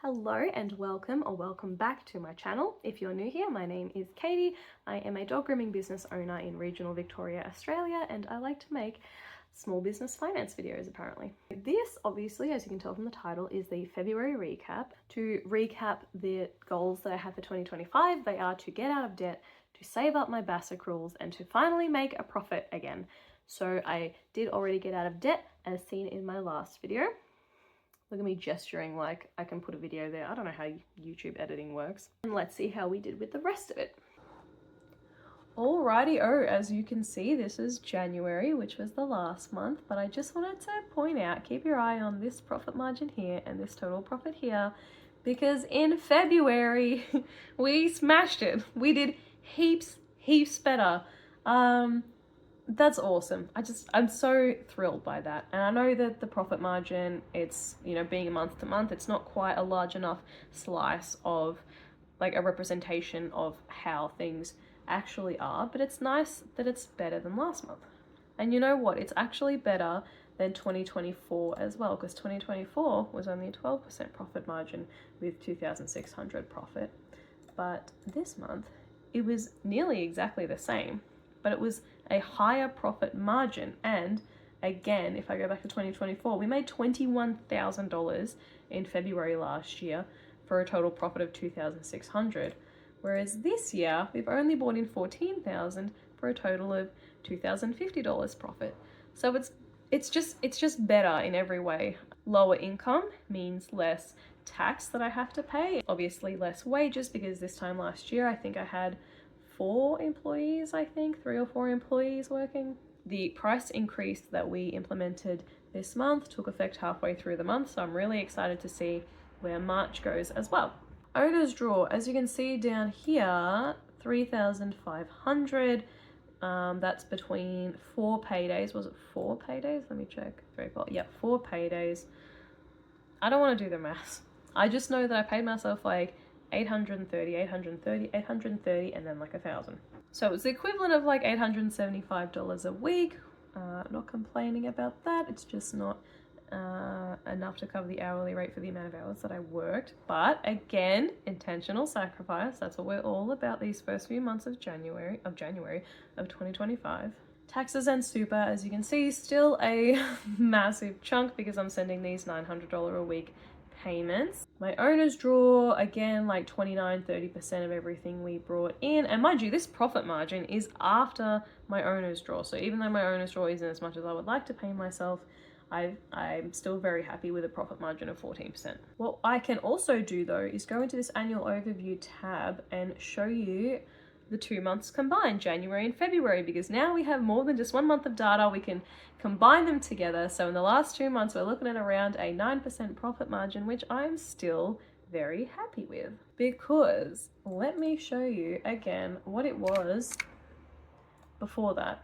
Hello and welcome or welcome back to my channel. If you're new here, my name is Katie. I am a dog grooming business owner in regional Victoria, Australia, and I like to make small business finance videos apparently. This obviously, as you can tell from the title, is the February recap. To recap the goals that I have for 2025, they are to get out of debt, to save up my BAS accruals, and to finally make a profit again. So I did already get out of debt as seen in my last video. Look at me gesturing like I can put a video there. I don't know how YouTube editing works. And let's see how we did with the rest of it. Alrighty-o, as you can see, this is January, which was the last month, but I just wanted to point out, keep your eye on this profit margin here and this total profit here, because in February, we smashed it. We did heaps better. That's awesome. I'm so thrilled by that. And I know that the profit margin, it's, being a month to month, it's not quite a large enough slice of like a representation of how things actually are, but it's nice that it's better than last month. And you know what? It's actually better than 2024 as well, because 2024 was only a 12% profit margin with 2,600 profit. But this month, it was nearly exactly the same, but it was a higher profit margin. And again, if I go back to 2024, we made $21,000 in February last year for a total profit of 2,600. Whereas this year, we've only brought in 14,000 for a total of $2,050 profit. So it's just better in every way. Lower income means less tax that I have to pay. Obviously less wages, because this time last year, I think I had 3 or 4 employees working. The price increase that we implemented this month took effect halfway through the month, so I'm really excited to see where March goes as well. Owner's draw, as you can see down here, 3,500. That's between 4 paydays. Was it 4 paydays? Let me check. 4 paydays. I don't want to do the maths. I just know that I paid myself like 830, and then like 1,000. So it's the equivalent of like $875 a week. Not complaining about that. It's just not enough to cover the hourly rate for the amount of hours that I worked. But again, intentional sacrifice. That's what we're all about these first few months of January of 2025. Taxes and super, as you can see, still a massive chunk because I'm sending these $900 a week payments. My owner's draw, again, like 29-30% of everything we brought in. And mind you, this profit margin is after my owner's draw. So even though my owner's draw isn't as much as I would like to pay myself, I'm still very happy with a profit margin of 14%. What I can also do though is go into this annual overview tab and show you the 2 months combined, January and February, because now we have more than just 1 month of data. We can combine them together. So in the last 2 months, we're looking at around a 9% profit margin, which I'm still very happy with, because let me show you again what it was before that.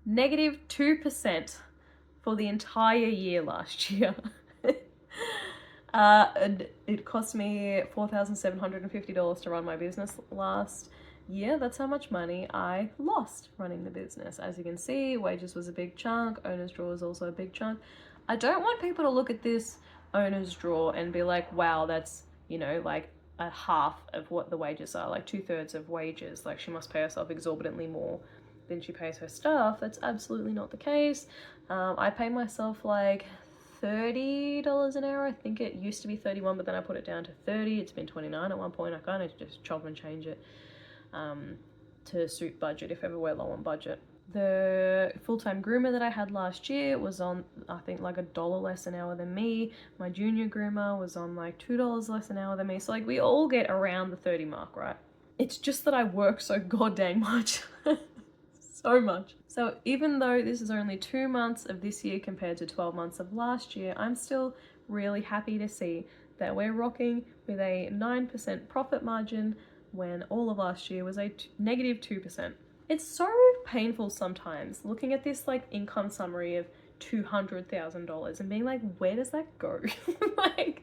-2% for the entire year last year. It cost me $4,750 to run my business last year. That's how much money I lost running the business. As you can see, wages was a big chunk. Owner's draw is also a big chunk. I don't want people to look at this owner's draw and be like, wow, that's, like a half of what the wages are, like 2/3 of wages. Like she must pay herself exorbitantly more than she pays her staff. That's absolutely not the case. I pay myself like $30 an hour. I think it used to be 31, but then I put it down to 30. It's been 29 at one point. I kind of just chop and change it to suit budget if ever we're low on budget. The full-time groomer that I had last year was on, I think, like $1 less an hour than me. My junior groomer was on like $2 less an hour than me. So like we all get around the 30 mark, right? It's just that I work so goddamn much. So much. So even though this is only 2 months of this year compared to 12 months of last year, I'm still really happy to see that we're rocking with a 9% profit margin when all of last year was a -2%. It's so painful sometimes looking at this like income summary of $200,000 and being like, where does that go? Like,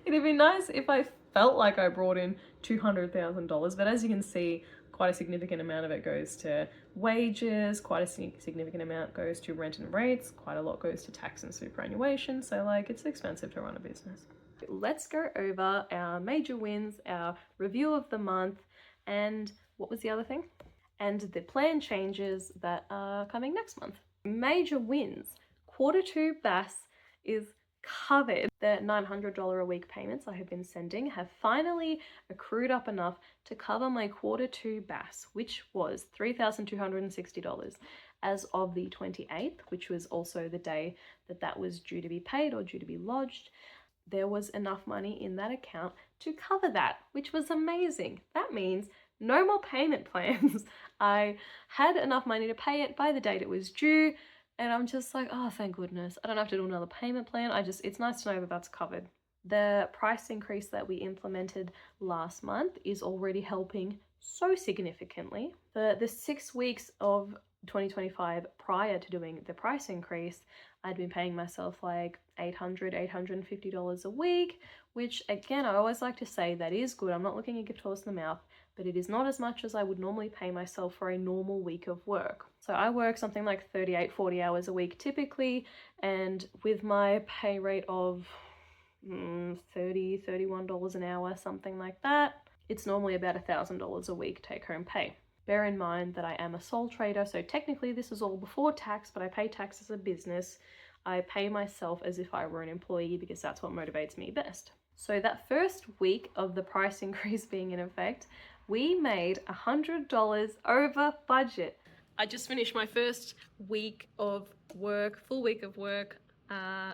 it'd be nice if I felt like I brought in $200,000, but as you can see, quite a significant amount of it goes to wages, quite a significant amount goes to rent and rates, quite a lot goes to tax and superannuation. So like, it's expensive to run a business. Let's go over our major wins, our review of the month, and what was the other thing? And the plan changes that are coming next month. Major wins. Q2 BAS is covered. The $900 a week payments I have been sending have finally accrued up enough to cover my Q2 BAS, which was $3,260 as of the 28th, which was also the day that that was due to be paid or due to be lodged. There was enough money in that account to cover that, which was amazing. That means no more payment plans. I had enough money to pay it by the date it was due, and I'm just like, oh, thank goodness. I don't have to do another payment plan. it's nice to know that that's covered. The price increase that we implemented last month is already helping so significantly. For the 6 weeks of 2025 prior to doing the price increase, I'd been paying myself like $850 a week, which again, I always like to say that is good. I'm not looking a gift horse in the mouth, but it is not as much as I would normally pay myself for a normal week of work. So I work something like 38, 40 hours a week typically, and with my pay rate of $30, $31 an hour, something like that, it's normally about $1,000 a week take home pay. Bear in mind that I am a sole trader, so technically this is all before tax, but I pay tax as a business. I pay myself as if I were an employee because that's what motivates me best. So that first week of the price increase being in effect, we made $100 over budget. I just finished my first week of work, full week of work,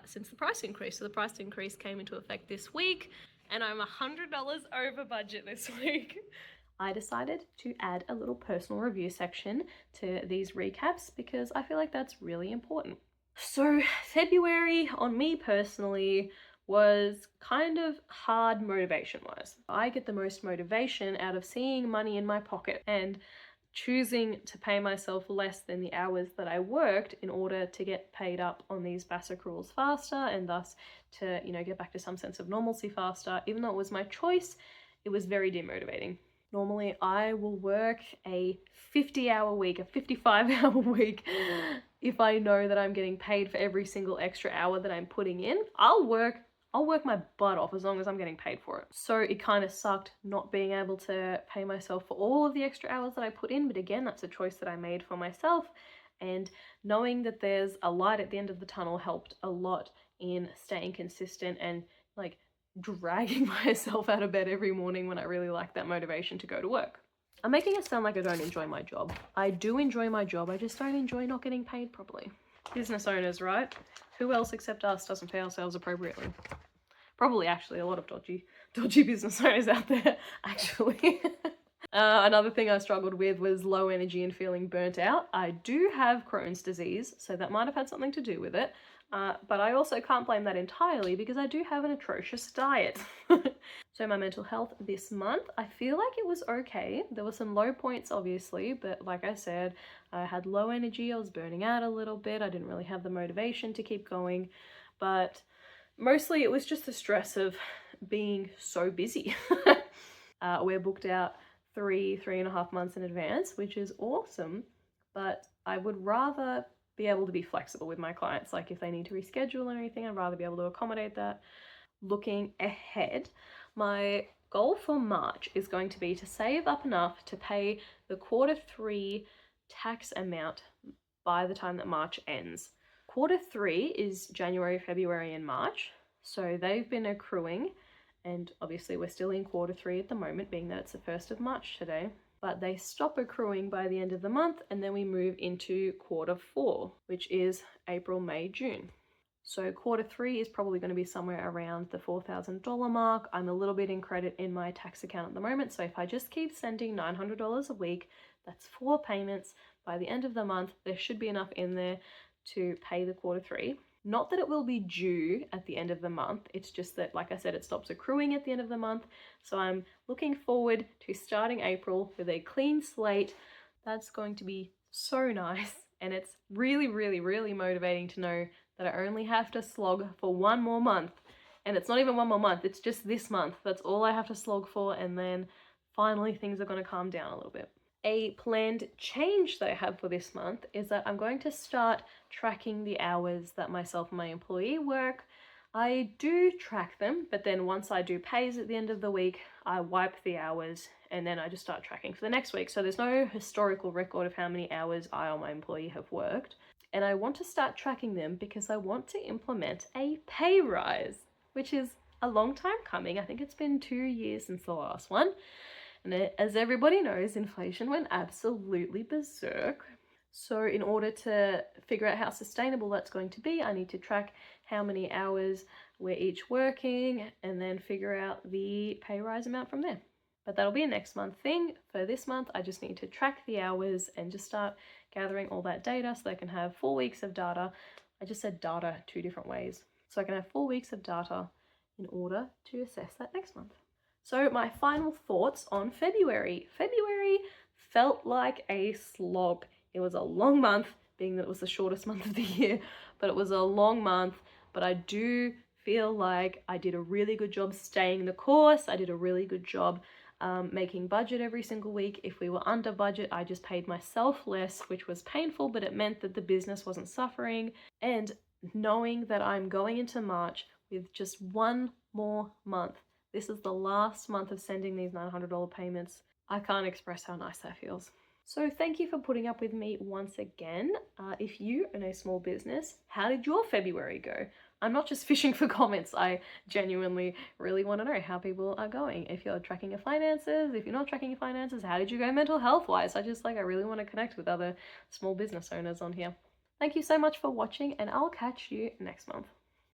since the price increase. So the price increase came into effect this week, and I'm $100 over budget this week. I decided to add a little personal review section to these recaps because I feel like that's really important. So February on me personally was kind of hard motivation-wise. I get the most motivation out of seeing money in my pocket and choosing to pay myself less than the hours that I worked in order to get paid up on these BAS accruals faster and thus to, get back to some sense of normalcy faster. Even though it was my choice, it was very demotivating. Normally I will work a 50-hour week, a 55-hour week. If I know that I'm getting paid for every single extra hour that I'm putting in, I'll work my butt off as long as I'm getting paid for it. So it kind of sucked not being able to pay myself for all of the extra hours that I put in, but again, that's a choice that I made for myself, and knowing that there's a light at the end of the tunnel helped a lot in staying consistent and dragging myself out of bed every morning when I really lack that motivation to go to work. I'm making it sound like I don't enjoy my job. I do enjoy my job, I just don't enjoy not getting paid properly. Business owners, right? Who else except us doesn't pay ourselves appropriately? Probably actually a lot of dodgy business owners out there, actually. Another thing I struggled with was low energy and feeling burnt out. I do have Crohn's disease, so that might have had something to do with it. But I also can't blame that entirely because I do have an atrocious diet. So my mental health this month, I feel like it was okay. There were some low points, obviously, but like I said, I had low energy. I was burning out a little bit. I didn't really have the motivation to keep going, but mostly it was just the stress of being so busy. We're booked out 3.5 months in advance, which is awesome, but I would rather be able to be flexible with my clients. Like if they need to reschedule or anything, I'd rather be able to accommodate that. Looking ahead, my goal for March is going to be to save up enough to pay the Q3 tax amount by the time that March ends. Q3 is January, February, and March, so they've been accruing, and obviously we're still in Q3 at the moment, being that it's the 1st of March today. But they stop accruing by the end of the month, and then we move into Q4, which is April, May, June. So Q3 is probably going to be somewhere around the $4,000 mark. I'm a little bit in credit in my tax account at the moment, so if I just keep sending $900 a week, that's 4 payments. By the end of the month, there should be enough in there to pay the Q3. Not that it will be due at the end of the month, it's just that, like I said, it stops accruing at the end of the month. So I'm looking forward to starting April with a clean slate. That's going to be so nice, and it's really, really, really motivating to know that I only have to slog for 1 more month. And it's not even 1 more month, it's just this month. That's all I have to slog for, and then finally things are going to calm down a little bit. A planned change that I have for this month is that I'm going to start tracking the hours that myself and my employee work. I do track them, but then once I do pays at the end of the week, I wipe the hours and then I just start tracking for the next week. So there's no historical record of how many hours I or my employee have worked. And I want to start tracking them because I want to implement a pay rise, which is a long time coming. I think it's been 2 years since the last one. And as everybody knows, inflation went absolutely berserk. So in order to figure out how sustainable that's going to be, I need to track how many hours we're each working and then figure out the pay rise amount from there. But that'll be a next month thing. For this month, I just need to track the hours and just start gathering all that data so I can have 4 weeks of data. I just said data 2 different ways. So I can have 4 weeks of data in order to assess that next month. So my final thoughts on February. February felt like a slog. It was a long month, being that it was the shortest month of the year, but it was a long month. But I do feel like I did a really good job staying the course. I did a really good job making budget every single week. If we were under budget, I just paid myself less, which was painful, but it meant that the business wasn't suffering. And knowing that I'm going into March with just one more month. This is the last month of sending these $900 payments. I can't express how nice that feels. So thank you for putting up with me once again. If you own a small business, how did your February go? I'm not just fishing for comments. I genuinely really want to know how people are going. If you're tracking your finances, if you're not tracking your finances, how did you go mental health wise? I really want to connect with other small business owners on here. Thank you so much for watching, and I'll catch you next month.